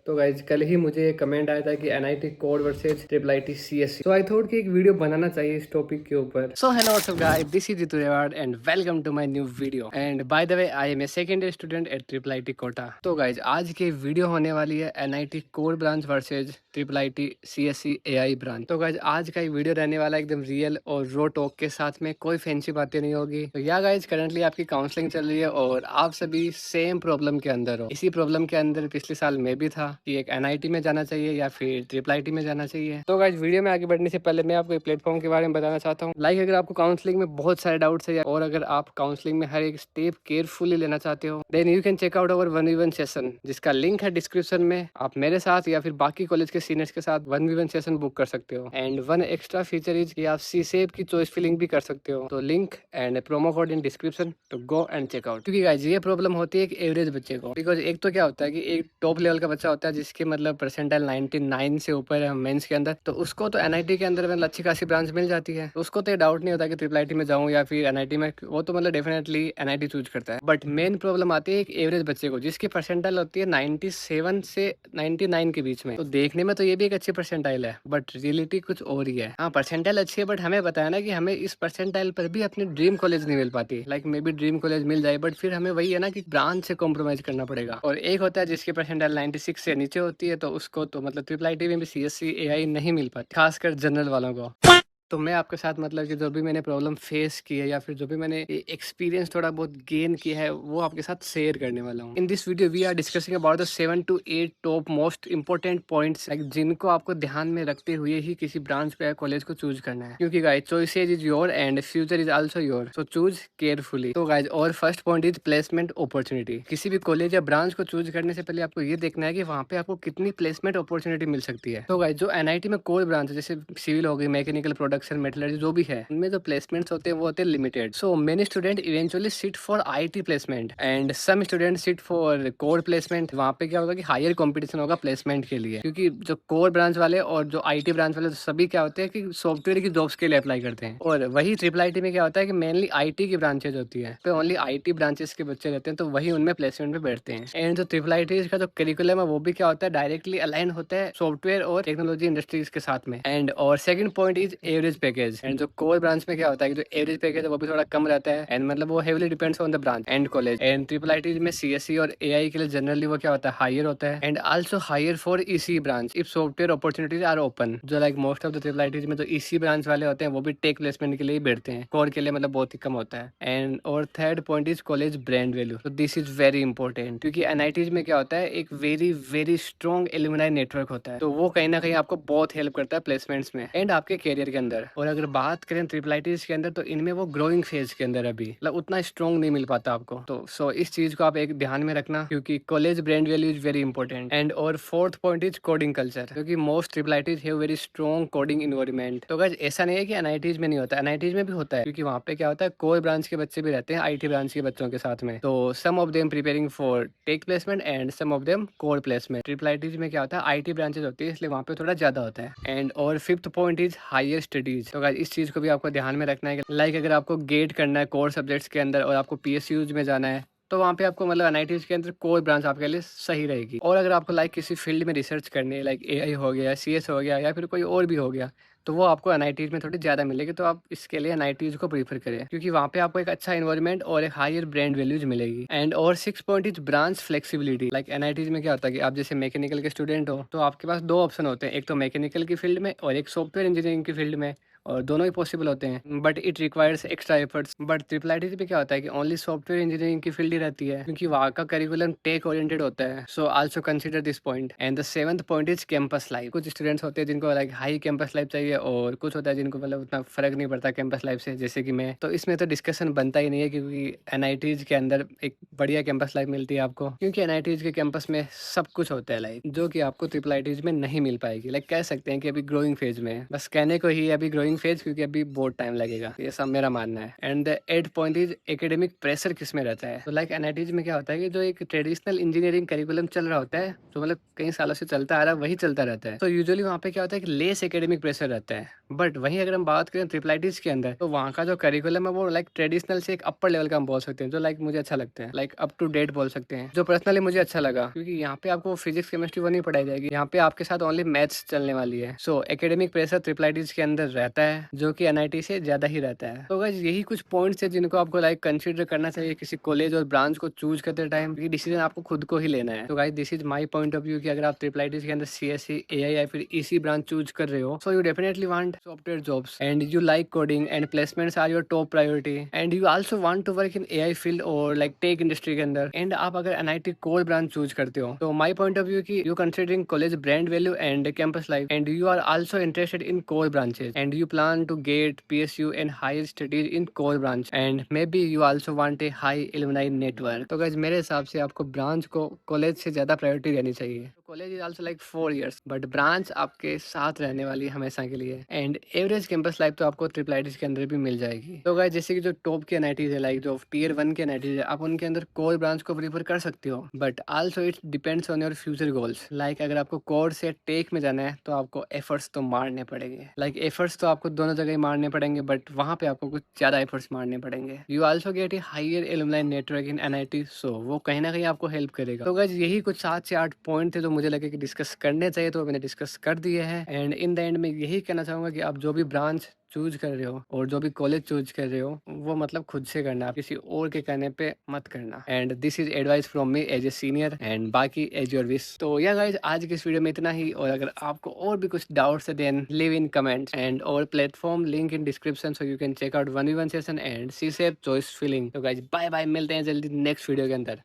तो गाइज कल ही मुझे एक कमेंट आया था कि NIT core versus triple IT CSC, तो आई थॉट कि एक वीडियो बनाना चाहिए इस टॉपिक के ऊपर। So hello what's up guys, this is Ritu Rewar and welcome to my new video. And by the way I am a second year student at triple IT Kota. तो guys आज की वीडियो होने वाली है NIT core branch versus triple IT CSC AI branch. तो guys आज का ये वीडियो रहने वाला है एकदम रियल और रो टॉक के साथ में, कोई फैंसी बातें नहीं होगी। तो या गाइज करंटली आपकी काउंसलिंग चल रही है और आप सभी सेम प्रॉब्लम के अंदर हो। इसी प्रॉब्लम के अंदर पिछले साल मैं भी था कि एक एनआईटी में जाना चाहिए या फिर ट्रिपल आईटी में जाना चाहिए। तो गाइज वीडियो में आगे बढ़ने से पहले मैं आपको एक प्लेटफॉर्म के बारे में बताना चाहता हूँ। लाइक अगर आपको काउंसलिंग में बहुत सारे डाउट्स है और अगर आप काउंसलिंग में हर एक स्टेप केयरफुली लेना चाहते हो, then you can check out our 1v1 session, जिसका लिंक है डिस्क्रिप्शन में। आप मेरे साथ या फिर बाकी कॉलेज के सीनियर्स के साथ 1v1 सेशन बुक कर सकते हो। And one extra feature is कि आप सी सेप की चॉइस फिलिंग भी कर सकते हो। तो link and promo code in description, तो गो एंड चेक आउट। क्योंकि गाइस ये प्रॉब्लम होती है एक एवरेज बच्चे को, बिकॉज एक तो क्या होता है कि एक टॉप लेवल का बच्चा होता है जिसके मतलब परसेंटाइल 99 से ऊपर है मेंस के अंदर, तो उसको तो एनआईटी के अंदर मतलब अच्छी खासी ब्रांच मिल जाती है। तो उसको तो ये डाउट नहीं होता कि ट्रिपल आईटी में जाऊँ या फिर एनआईटी में, वो तो मतलब डेफिनेटली एनआईटी चूज करता है। बट मेन प्रॉब्लम आती है एक एवरेज बच्चे को जिसकी परसेंटाइल होती है 97 से 99 के बीच में। तो देखने में तो ये भी एक अच्छी परसेंटाइल है, बट रियलिटी कुछ और ही है। हाँ परसेंटाइल अच्छी है, बट हमें बताया ना कि हमें इस परसेंटाइल पर भी अपनी ड्रीम कॉलेज नहीं मिल पाती। Like maybe dream college मिल जाए, बट फिर हमें वही है ना कि ब्रांच से कॉम्प्रोमाइज करना पड़ेगा। और एक होता है जिसकी परसेंटाइल 96 से नीचे होती है, तो उसको तो मतलब ट्रिपल आईटी में भी सीएससी एआई नहीं मिल पाती, खासकर जनरल वालों को। तो मैं आपके साथ मतलब कि जो भी मैंने प्रॉब्लम फेस की है या फिर जो भी मैंने एक्सपीरियंस थोड़ा बहुत गेन किया है, वो आपके साथ शेयर करने वाला हूँ। In this video we are discussing about the 7 to 8 top most important points, like जिनको आपको ध्यान में रखते हुए ही किसी ब्रांच पे कॉलेज को चूज करना है। क्योंकि guys choices is your and future is also your, so choose carefully. तो गाइज और first point is placement opportunity. किसी भी कॉलेज या ब्रांच को चूज करने से पहले आपको ये देखना है कि वहाँ पे आपको कितनी प्लेसमेंट अपॉर्चुनिटी मिल सकती है। तो गाइज जो एनआईटी में कोर ब्रांच है, जैसे सिविल हो गई, मैकेनिकल, प्रोडक्शन, मेटलर्जी, जो भी है, उनमें जो प्लेसमेंट्स होते हैं वो होते हैं limited. So many student eventually sit for IT placement and some student sit for core placement. वहाँ पे क्या होगा कि हायर कंपटीशन होगा प्लेसमेंट के लिए, क्योंकि जो कोर ब्रांच वाले और जो आईटी ब्रांच वाले सभी क्या होते हैं कि सॉफ्टवेयर की जॉब्स के लिए अप्लाई करते हैं। और वही ट्रिपल आईटी में क्या होता है कि मेनली आईटी की ब्रांचेज होती है, तो ओनली आईटी ब्रांचेस के बच्चे रहते हैं, तो वही उनमें प्लेसमेंट में बैठते हैं। एंड जो ट्रिपल आईटी का जो करिकुलम है वो भी क्या होता है, डायरेक्टली अलाइन होता है सॉफ्टवेयर और टेक्नोलॉजी इंडस्ट्रीज के साथ में। एंड और second point is average package. And जो कोर ब्रांच में क्या होता है कि जो एवरेज पैकेज है वो भी थोड़ा कम रहता है, एंड मतलब वो heavily depends on the branch and college. And triple IT में सीएससी और एआई के लिए जनरली वो क्या होता है, हायर होता है, and also higher for EC branch if software opportunities are open. जो like most of the triple IT में जो ईसी ब्रांच वाले होते हैं वो भी टेक प्लेसमेंट के लिए बैठते हैं, कोर के लिए मतलब बहुत ही कम होता है। एंड और third point is college brand value. तो दिस इज वेरी इंपॉर्टेंट, क्योंकि एनआईटीज में क्या होता है, एक very very strong alumni network होता है, तो वो कहीं ना कहीं आपको बहुत हेल्प करता है प्लेसमेंट्स में एंड आपके करियर के अंदर। और अगर बात करें ट्रिपल आईटीज के अंदर, तो इनमें वो ग्रोइंग फेज के अंदर अभी मतलब उतना स्ट्रॉन्ग नहीं मिल पाता आपको। तो सो इस चीज को आप एक ध्यान में रखना, क्योंकि college brand value is very important. And और fourth point is coding culture, क्योंकि most triple ITs have very strong coding environment. तो गाइस ऐसा नहीं है कि एनआईटीज में नहीं होता, एनआईटीज में भी होता है, क्योंकि वहाँ पे क्या होता है, कोर ब्रांच के बच्चे भी रहते हैं आईटी ब्रांच के बच्चों के साथ में। तो some of them preparing for tech placement and some of them core placement. Triple ITs में क्या होता है, आईटी ब्रांचेज होती है, इसलिए वहाँ पे थोड़ा ज्यादा होता है। एंड और fifth point is higher studies. तो गाइस इस चीज को भी आपको ध्यान में रखना है। लाइक अगर आपको गेट करना है कोर सब्जेक्ट्स के अंदर और आपको पीएसयूज में जाना है, तो वहाँ पे आपको मतलब एनआईटीज के अंदर कोर ब्रांच आपके लिए सही रहेगी। और अगर आपको लाइक किसी फील्ड में रिसर्च करनी है, लाइक एआई हो गया, सीएस हो गया, या फिर कोई और भी हो गया, तो वो आपको एनआईटीज में थोड़ी ज़्यादा मिलेगी। तो आप इसके लिए एनआईटीज को प्रीफर करें, क्योंकि वहाँ पे आपको एक अच्छा इन्वायरमेंट और एक हायर ब्रांड वैल्यूज मिलेगी। एंड और six point is branch flexibility. Like NITs में क्या होता है कि आप जैसे मैकेनिकल के स्टूडेंट हो, तो आपके पास दो ऑप्शन होते हैं, एक तो मैकेनिकल की फील्ड में और एक सॉफ्टवेयर इंजीनियरिंग की फील्ड में, और दोनों ही पॉसिबल होते हैं, but it requires extra efforts. But triple IT में क्या होता है कि ओनली सॉफ्टवेयर इंजीनियरिंग की फील्ड ही रहती है, क्योंकि वहाँ का करिकुलम टेक ओरिएंटेड होता है। So also consider this point. And the seventh point is campus life. कुछ स्टूडेंट्स होते हैं जिनको लाइक हाई कैंपस लाइफ चाहिए, और कुछ होता है जिनको मतलब उतना फर्क नहीं पड़ता कैंपस लाइफ से, जैसे कि मैं। तो इसमें तो डिस्कशन बनता ही नहीं है, क्योंकि एनआईटीज के अंदर एक बढ़िया कैंपस लाइफ मिलती है आपको, क्योंकि एनआईटीज के कैंपस में सब कुछ होता है, लाइक जो कि आपको ट्रिपल आईटीज में नहीं मिल पाएगी। लाइक कह सकते हैं कि अभी ग्रोइंग फेज में है, बस कहने को ही अभी ग्रोइंग लर्निंग फेज, क्योंकि अभी बहुत टाइम लगेगा, ये सब मेरा मानना है। And the 8th point is academic pressure किस में रहता है। तो लाइक एनआईटीज में क्या होता है कि जो एक ट्रेडिशनल इंजीनियरिंग करिकुलम चल रहा होता है, जो मतलब कई सालों से चलता आ रहा है, वही चलता रहता है। तो यूजुअली वहाँ पे क्या होता है कि लेस एकेडमिक प्रेशर रहता है। बट वहीं अगर हम बात करें ट्रिपल आईटीज के अंदर, तो वहाँ का जो करिकुलम है वो लाइक ट्रेडिशनल से एक अपर लेवल का हम बोल सकते हैं, जो लाइक मुझे अच्छा लगता है, लाइक अप टू डेट बोल सकते हैं, जो पर्सनली मुझे अच्छा लगा, क्योंकि यहाँ पे आपको फिजिक्स केमिस्ट्री वो नहीं पढ़ाई जाएगी, यहाँ पे आपके साथ ओनली मैथ्स चलने वाली है। सो एकेडमिक प्रेशर ट्रिपल आईटीज के अंदर रहता है, जो कि एनआईटी से ज्यादा ही रहता है। तो गाइस यही कुछ पॉइंट्स है जिनको आपको लाइक कंसीडर करना चाहिए किसी कॉलेज और ब्रांच को चूज करते टाइम, क्योंकि डिसीजन आपको खुद को ही लेना है। तो guys this is my point of view कि अगर आप ट्रिपल आईटीज के अंदर सीएससी, एआई या फिर ईसी ब्रांच चूज कर रहे हो, so you definitely want software jobs and you like coding and placements are your top priority and you also want to work in AI field और like tech industry के अंदर, and आप अगर NIT core branch choose करते हो, तो my point of view की you considering college brand value and campus life and you are also interested in core branches and you plan to get PSU and higher studies in core branch and maybe you also want a high alumni network। तो guys मेरे हिसाब से आपको branch को college से ज़्यादा priority देनी चाहिए। College is also like 4 years but branch आपके साथ रहने वाली है हमेशा के लिए, एंड एवरेज कैंपस लाइफ तो आपको ट्रिपल आईटीज के अंदर भी मिल जाएगी। तो गाइस जैसे कि जो टॉप के एनआईटीज है, लाइक जो टियर 1 के एनआईटीज है, आप उनके अंदर कोर ब्रांच को प्रीफर कर सकते हो, but also it depends on your future goals. Like अगर आपको कोर से टेक में जाना है तो आपको एफर्ट्स तो मारने पड़ेंगे, लाइक एफर्ट्स तो आपको दोनों जगह ही मारने पड़ेंगे, बट वहाँ पे आपको कुछ ज़्यादा एफर्ट्स मारने पड़ेंगे। You also get a higher alumni network in NIT, so वो कहीं ना कहीं आपको हेल्प करेगा। तो गाइस यही कुछ 7 से 8 पॉइंट थे जो मुझे लगे कि डिस्कस करने चाहिए, तो मैंने डिस्कस कर दिए हैं। एंड इन द एंड में यही कहना चाहूँगा कि आप जो भी ब्रांच चूज कर रहे हो और जो भी कॉलेज चूज कर रहे हो, वो मतलब खुद से करना, किसी और के कहने पे मत करना। And this is advice from me as a senior and बाकी एज योर विश। तो या गाइस आज की इस वीडियो में इतना ही, और अगर आपको और भी कुछ डाउट्स है then leave in comments and और platform link in description, so you can check out 1v1 session and see safe choice feeling. तो गाइस बाय बाय, मिलते हैं जल्दी नेक्स्ट वीडियो के अंदर।